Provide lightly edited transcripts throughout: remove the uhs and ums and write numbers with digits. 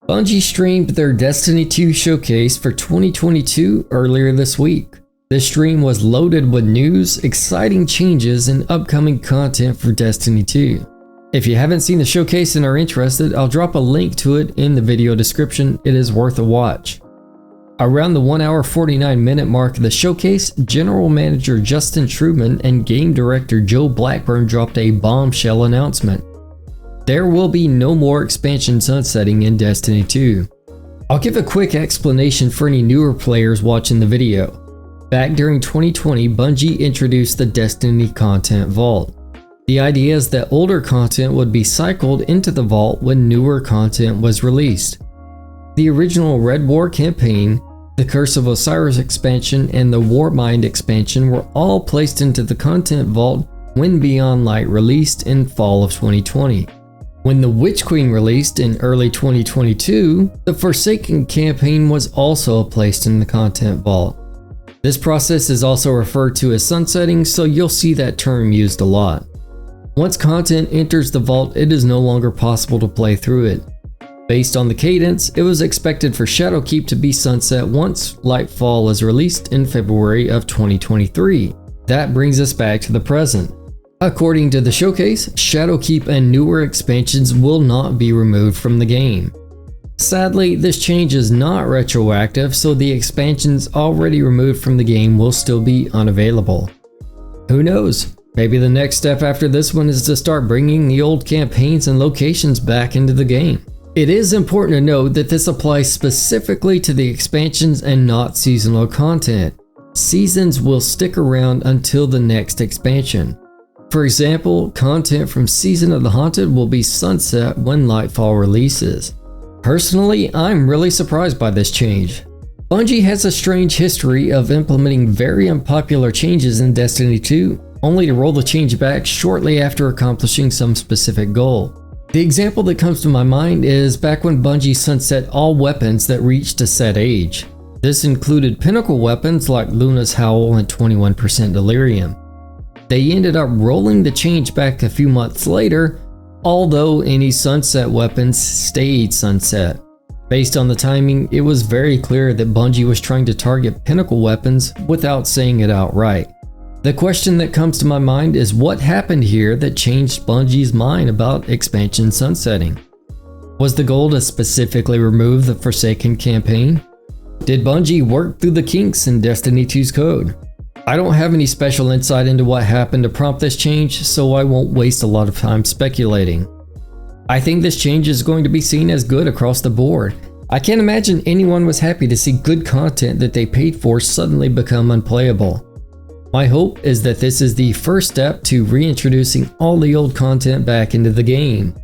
Bungie streamed their Destiny 2 showcase for 2022 earlier this week. This stream was loaded with news, exciting changes, and upcoming content for Destiny 2. If you haven't seen the showcase and are interested, I'll drop a link to it in the video description. It is worth a watch. Around the 1 hour 49 minute mark of the showcase, General Manager Justin Truman and Game Director Joe Blackburn dropped a bombshell announcement. There will be no more expansion sunsetting in Destiny 2. I'll give a quick explanation for any newer players watching the video. Back during 2020, Bungie introduced the Destiny Content Vault. The idea is that older content would be cycled into the vault when newer content was released. The original Red War campaign, the Curse of Osiris expansion, and the Warmind expansion were all placed into the Content Vault when Beyond Light released in fall of 2020. When the Witch Queen released in early 2022, the Forsaken campaign was also placed in the Content Vault. This process is also referred to as sunsetting, so you'll see that term used a lot. Once content enters the vault, it is no longer possible to play through it. Based on the cadence, it was expected for Shadowkeep to be sunset once Lightfall is released in February of 2023. That brings us back to the present. According to the showcase, Shadowkeep and newer expansions will not be removed from the game. Sadly, this change is not retroactive, so the expansions already removed from the game will still be unavailable. Who knows? Maybe the next step after this one is to start bringing the old campaigns and locations back into the game. It is important to note that this applies specifically to the expansions and not seasonal content. Seasons will stick around until the next expansion. For example, content from Season of the Haunted will be sunset when Lightfall releases. Personally, I'm really surprised by this change. Bungie has a strange history of implementing very unpopular changes in Destiny 2, only to roll the change back shortly after accomplishing some specific goal. The example that comes to my mind is back when Bungie sunset all weapons that reached a set age. This included pinnacle weapons like Luna's Howl and 21% Delirium. They ended up rolling the change back a few months later, although any sunset weapons stayed sunset. Based on the timing, it was very clear that Bungie was trying to target pinnacle weapons without saying it outright. The question that comes to my mind is what happened here that changed Bungie's mind about expansion sunsetting? Was the goal to specifically remove the Forsaken campaign? Did Bungie work through the kinks in Destiny 2's code? I don't have any special insight into what happened to prompt this change, so I won't waste a lot of time speculating. I think this change is going to be seen as good across the board. I can't imagine anyone was happy to see good content that they paid for suddenly become unplayable. My hope is that this is the first step to reintroducing all the old content back into the game.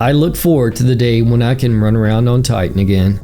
I look forward to the day when I can run around on Titan again.